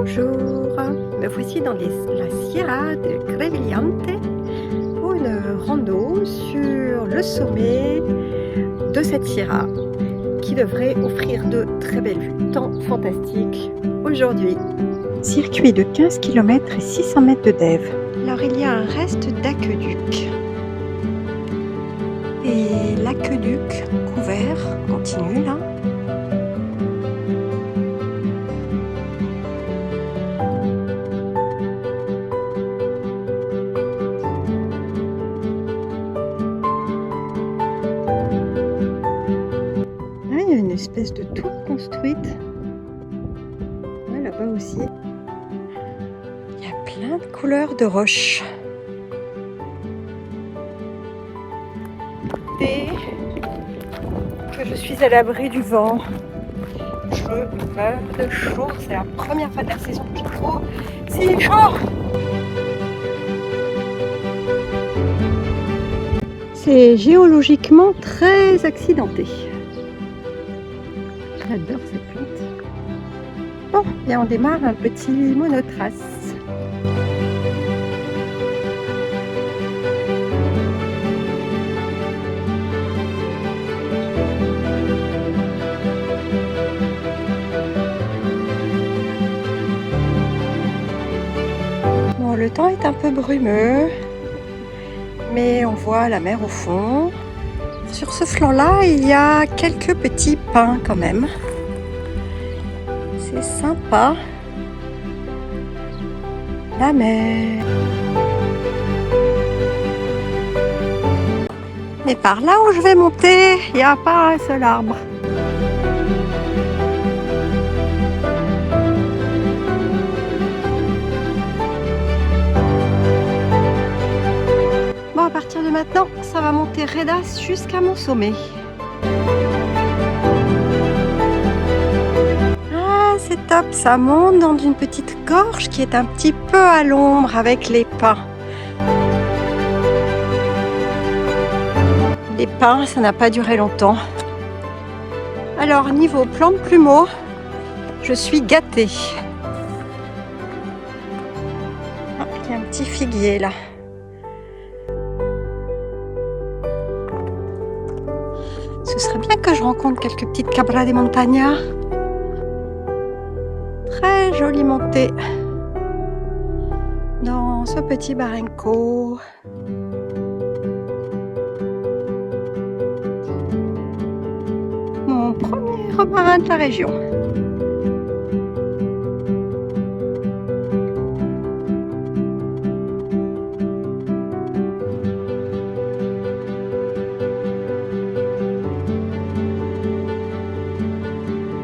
Bonjour, me voici dans la Sierra de Crevillente pour une rando sur le sommet de cette sierra qui devrait offrir de très belles vues. Temps fantastique aujourd'hui. Circuit de 15 km et 600 mètres de Dève. Alors il y a un reste d'aqueduc. Et l'aqueduc couvert continue là. Il y a une espèce de tour construite. Ouais, là-bas aussi. Il y a plein de couleurs de roches. Dès que je suis à l'abri du vent, je meurs de chaud. C'est la première fois de la saison que je trouve si chaud. C'est géologiquement très accidenté. J'adore cette plante. Bon, et on démarre un petit monotrace. Bon, le temps est un peu brumeux, mais on voit la mer au fond. Sur ce flanc-là, il y a quelques petits pins quand même. C'est sympa. La mer. Mais par là où je vais monter, il n'y a pas un seul arbre. Bon, à partir de maintenant, ça va monter raidasse jusqu'à mon sommet. Ah, c'est top, ça monte dans une petite gorge qui est un petit peu à l'ombre avec les pins. Les pins, ça n'a pas duré longtemps. Alors, niveau plan de plumeau, je suis gâtée. Ah, il y a un petit figuier là. Ce serait bien que je rencontre quelques petites cabras de montaña. Très jolie montée dans ce petit barranco. Mon premier romarin de la région.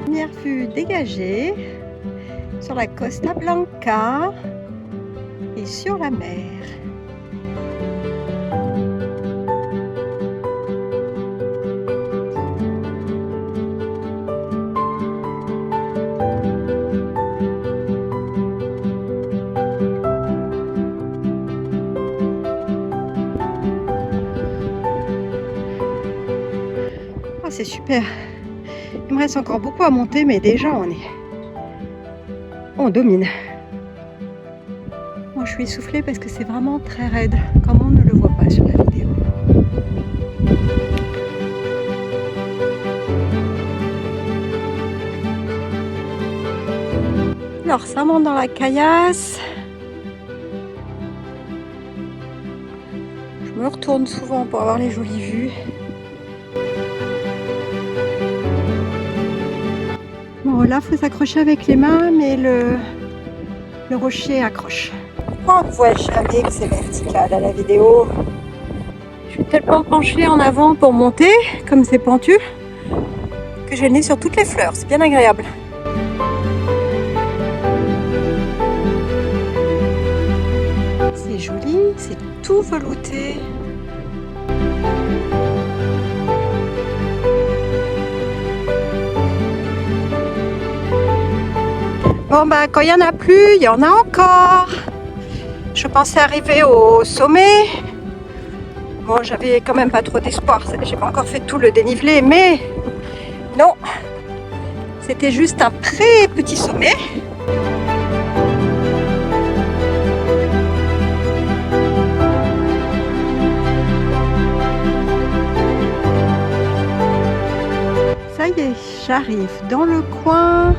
Première vue dégagée sur la Costa Blanca et sur la mer. Ah, c'est super. Il me reste encore beaucoup à monter, mais déjà on domine. Moi, je suis essoufflée parce que c'est vraiment très raide, comme on ne le voit pas sur la vidéo. Alors, ça monte dans la caillasse. Je me retourne souvent pour avoir les jolies vues. Bon, là, il faut s'accrocher avec les mains, mais le rocher accroche. On ne voit jamais que c'est vertical à la vidéo. Je suis tellement penchée en avant pour monter, comme c'est pentu, que j'ai le nez sur toutes les fleurs. C'est bien agréable. C'est joli, c'est tout velouté. Bon, bah, quand il n'y en a plus, il y en a encore. Je pensais arriver au sommet. Bon, j'avais quand même pas trop d'espoir. J'ai pas encore fait tout le dénivelé, mais non. C'était juste un très petit sommet. j'arrive dans le coin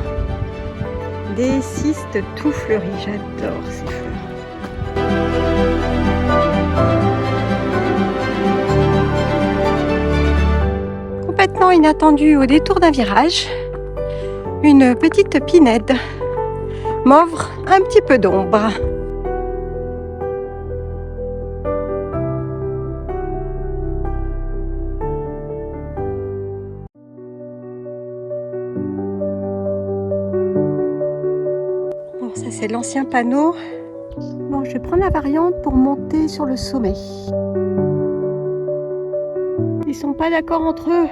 des cystes tout fleuris. J'adore ces fleurs. Complètement inattendu au détour d'un virage, une petite pinède m'offre un petit peu d'ombre. Ça c'est l'ancien panneau. Bon, je vais prendre la variante pour monter sur le sommet. Ils sont pas d'accord entre eux.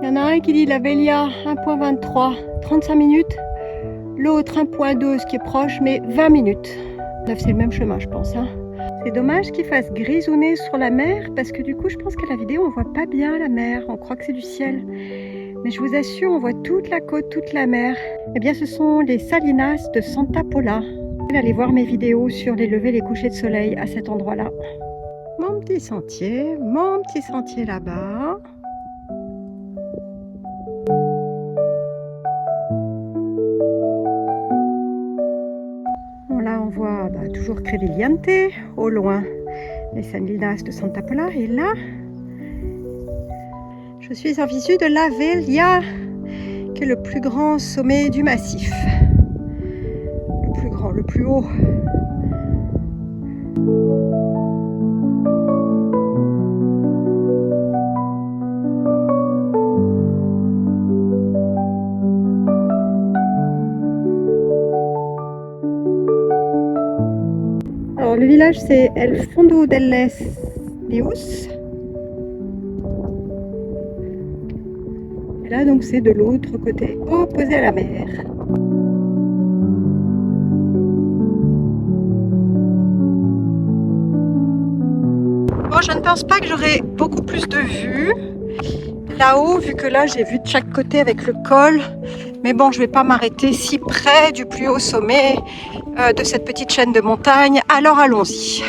Il y en a un qui dit la Velia 1.23, 35 minutes. L'autre 1.2, ce qui est proche, mais 20 minutes. C'est le même chemin, je pense. Hein. C'est dommage qu'il fasse grisonner sur la mer, parce que du coup, je pense qu'à la vidéo, on voit pas bien la mer. On croit que c'est du ciel. Mais je vous assure, on voit toute la côte, toute la mer. Eh bien, ce sont les Salinas de Santa Pola. Allez voir mes vidéos sur les levées et les couchers de soleil à cet endroit-là. Mon petit sentier là-bas. Bon, là, on voit toujours Crevillente, au loin, les Salinas de Santa Pola. Et là, je suis en visu de la Velia, qui est le plus grand sommet du massif. Le plus grand, le plus haut. Alors le village c'est El Fondo delle Neus. Et là donc c'est de l'autre côté, opposé à la mer. Bon, je ne pense pas que j'aurai beaucoup plus de vues là-haut, vu que là j'ai vu de chaque côté avec le col. Mais bon, je ne vais pas m'arrêter si près du plus haut sommet de cette petite chaîne de montagnes. Alors allons-y.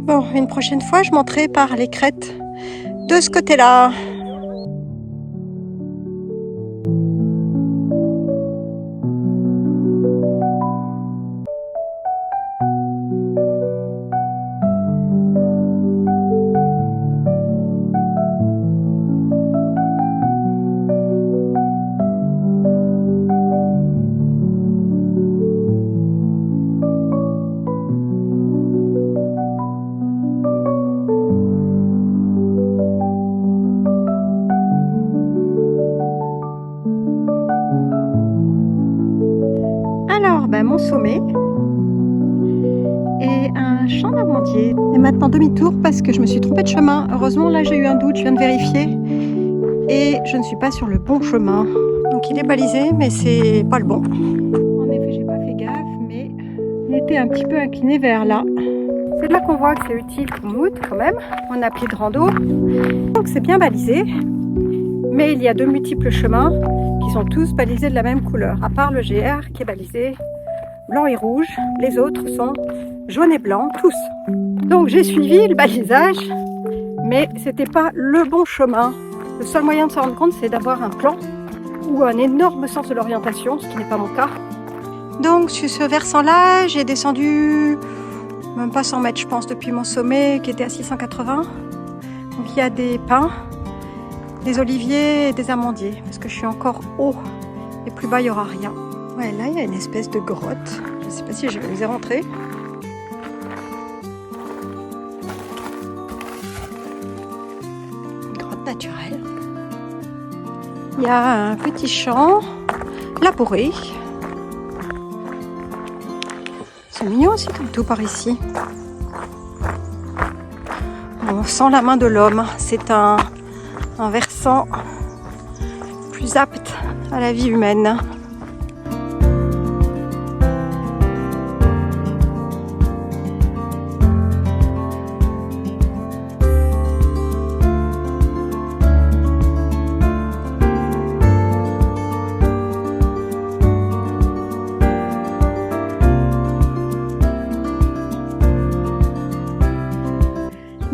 Bon, une prochaine fois, je monterai par les crêtes de ce côté-là. Alors, mon sommet et un champ d'amandiers. Et maintenant demi-tour parce que je me suis trompée de chemin. Heureusement, là j'ai eu un doute, je viens de vérifier. Et je ne suis pas sur le bon chemin. Donc il est balisé, mais c'est pas le bon. En effet, j'ai pas fait gaffe, mais il était un petit peu incliné vers là. C'est là qu'on voit que c'est utile pour Mout quand même, en appli de rando. Donc c'est bien balisé. Mais il y a de multiples chemins qui sont tous balisés de la même couleur, à part le GR qui est balisé blanc et rouge. Les autres sont jaune et blanc, tous. Donc j'ai suivi le balisage, mais c'était pas le bon chemin. Le seul moyen de s'en rendre compte, c'est d'avoir un plan ou un énorme sens de l'orientation, ce qui n'est pas mon cas. Donc sur ce versant-là, j'ai descendu même pas 100 mètres, je pense, depuis mon sommet qui était à 680. Donc il y a des pins, des oliviers et des amandiers, parce que je suis encore haut et plus bas il n'y aura rien. Ouais, là il y a une espèce de grotte, je ne sais pas si je vais vous y rentrer. Une grotte naturelle. Il y a un petit champ labouré. C'est mignon aussi comme tout par ici. On sent la main de l'homme, c'est un versant plus apte à la vie humaine.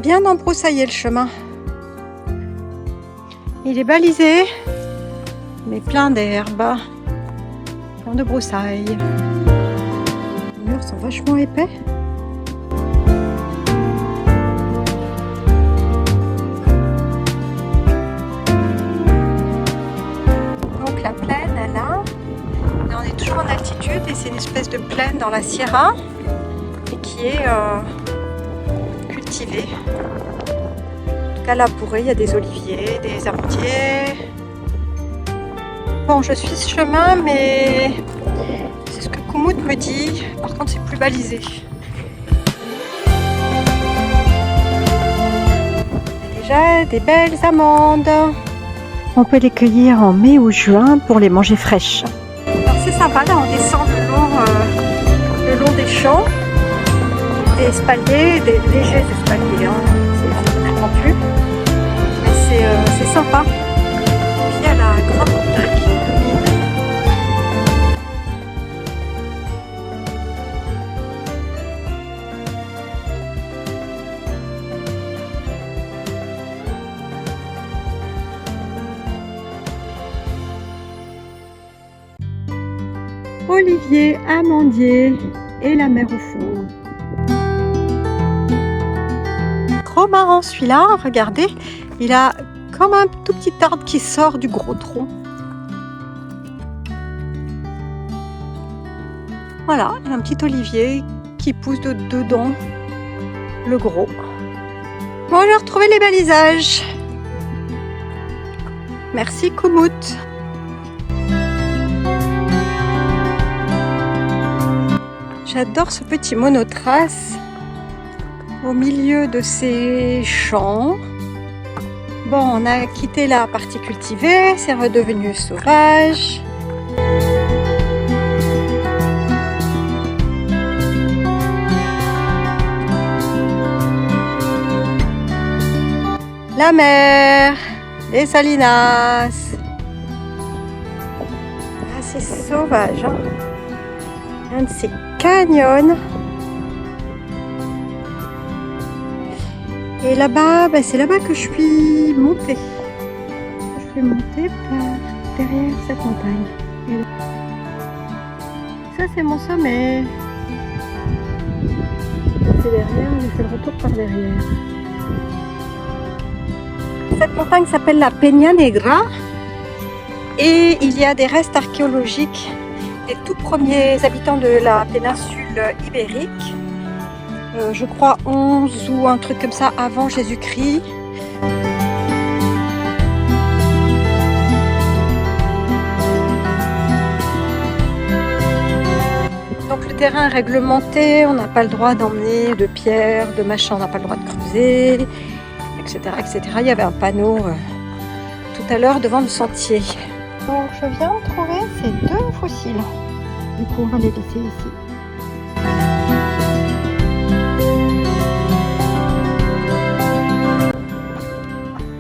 bien embroussaillé le chemin. Il est balisé, mais plein d'herbes, plein de broussailles. Les murs sont vachement épais. Donc la plaine est là. Là, on est toujours en altitude et c'est une espèce de plaine dans la Sierra et qui est cultivée. En tout cas, labourée, il y a des oliviers, des amandiers. Bon, je suis ce chemin, mais c'est ce que Kumut me dit. Par contre, c'est plus balisé. Il y a déjà des belles amandes. On peut les cueillir en mai ou juin pour les manger fraîches. Alors c'est sympa, là on descend le long des champs, des espaliers, des légers espaliers, hein. C'est pentu, mais c'est sympa. Puis il y a la grande montagne qui domine. Olivier, amandier et la mer au fond. Trop marrant celui-là, regardez, il a comme un tout petit arbre qui sort du gros tronc. Voilà, un petit olivier qui pousse dedans le gros. Bon, j'ai retrouvé les balisages. Merci Kumut. J'adore ce petit monotrace au milieu de ces champs. Bon, on a quitté la partie cultivée, c'est redevenu sauvage. La mer, les salinas. Ah, c'est sauvage, hein. Un de ces canyons. Et là-bas, c'est là-bas que je suis montée. Je suis montée par derrière cette montagne. Et ça, c'est mon sommet. C'est derrière, j'ai fait le retour par derrière. Cette montagne s'appelle la Peña Negra. Et il y a des restes archéologiques des tout premiers habitants de la péninsule ibérique, je crois 11 ou un truc comme ça avant Jésus-Christ. Donc le terrain est réglementé, on n'a pas le droit d'emmener de pierres, de machin, on n'a pas le droit de creuser, etc. etc. Il y avait un panneau tout à l'heure devant le sentier. Donc je viens de trouver ces deux fossiles. Du coup, on va les laisser ici.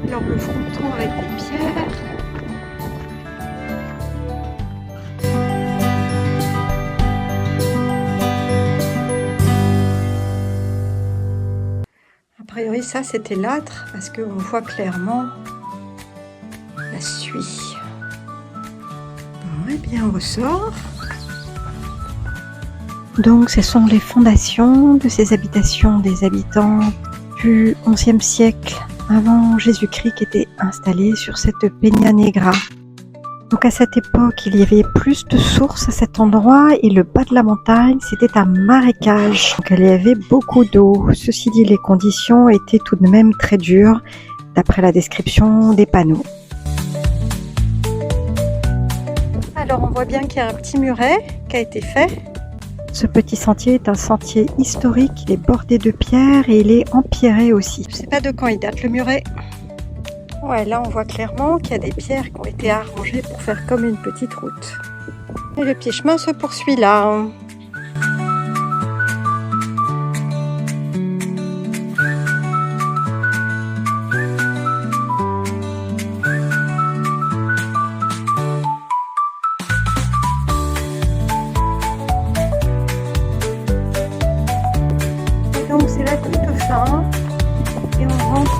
Alors le fronton avec des pierres. A priori, ça c'était l'âtre parce qu'on voit clairement la suie. Bon, et bien on ressort. Donc ce sont les fondations de ces habitations des habitants du XIe siècle avant Jésus-Christ qui étaient installés sur cette Peña Negra. Donc à cette époque, il y avait plus de sources à cet endroit et le bas de la montagne, c'était un marécage. Donc il y avait beaucoup d'eau. Ceci dit, les conditions étaient tout de même très dures d'après la description des panneaux. Alors on voit bien qu'il y a un petit muret qui a été fait. Ce petit sentier est un sentier historique, il est bordé de pierres et il est empierré aussi. Je ne sais pas de quand il date le muret. Ouais, là on voit clairement qu'il y a des pierres qui ont été arrangées pour faire comme une petite route. Et le petit chemin se poursuit là. Donc c'est la toute fin et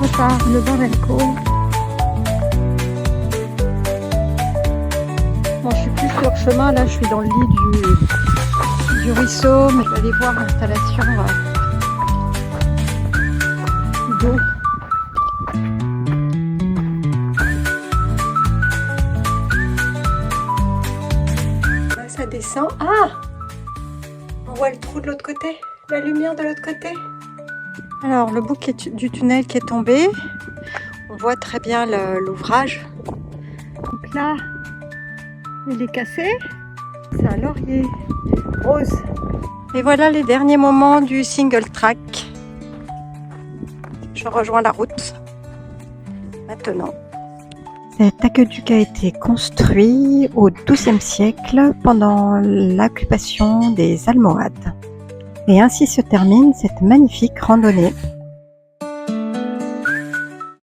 Repart le Barelco. Bon, je suis plus sur le chemin, là je suis dans le lit du ruisseau, mais je vais aller voir l'installation d'eau. Là, ça descend. Ah! On voit le trou de l'autre côté, la lumière de l'autre côté. Alors, le bout du tunnel qui est tombé, on voit très bien l'ouvrage. Donc là, il est cassé. C'est un laurier rose. Et voilà les derniers moments du single track. Je rejoins la route maintenant. Cet aqueduc a été construit au XIIe siècle pendant l'occupation des Almohades. Et ainsi se termine cette magnifique randonnée.